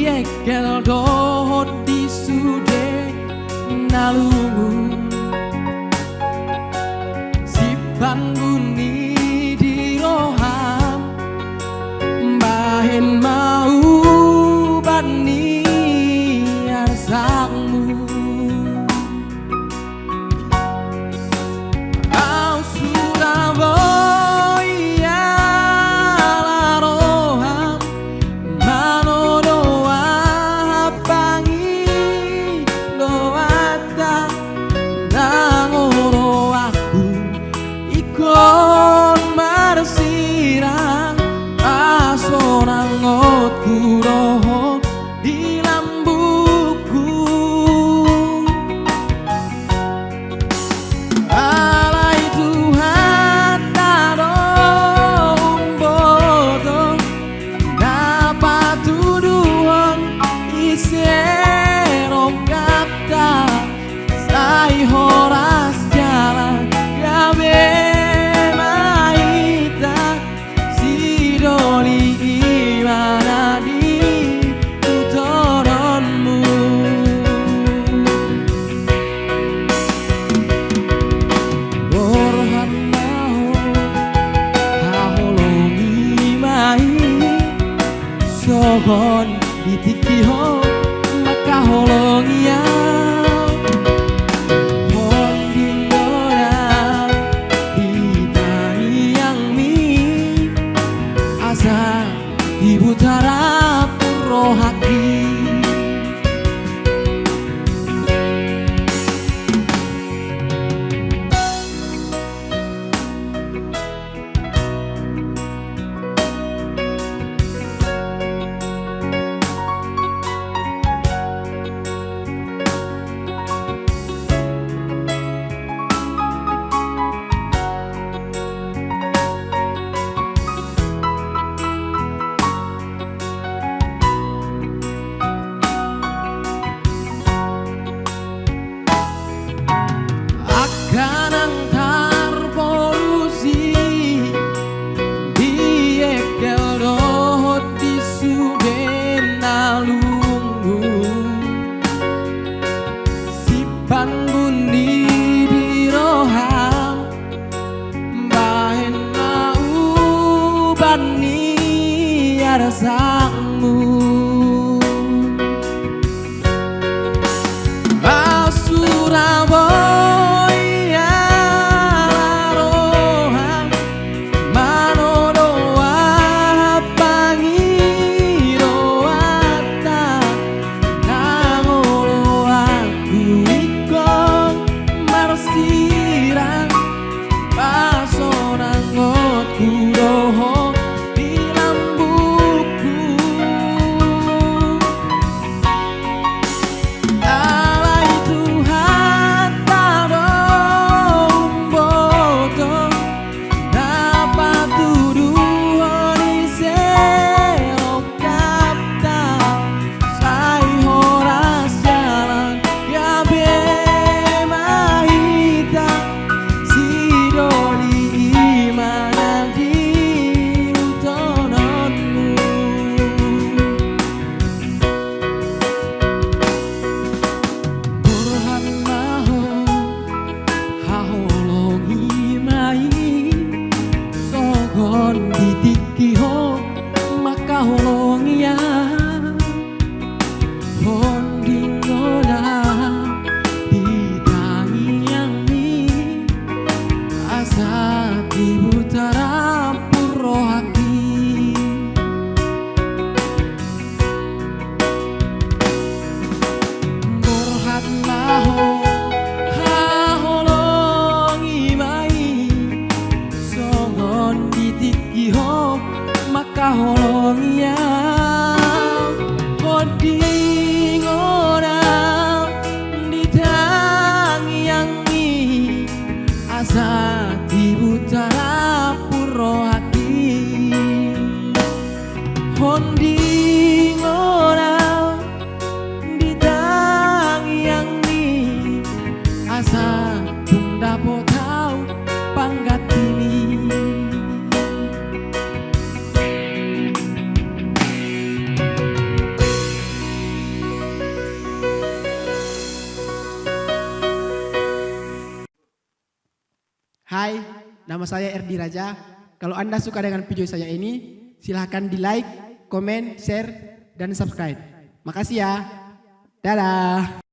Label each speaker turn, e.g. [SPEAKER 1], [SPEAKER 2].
[SPEAKER 1] yekel dohot di sude nalungun si bangguni di roham bahen mau bani arsakmu au Surabaya la roham mano doa pangi doata nangoro aku ikon marsirang asorang ngotku roho di lambuku alai Tuhan taro umboto dapat tuduhan isero kapta sai horas jalan gabe maita sidoli imana di utoronmu borhanau haholongi mai sogon ditikiho maka holongi ya ibu tarap rohaki
[SPEAKER 2] Hai, nama saya Erdi Raja. Kalau Anda suka dengan video saya ini, silahkan di like, komen, share, dan subscribe. Makasih ya. Dadah.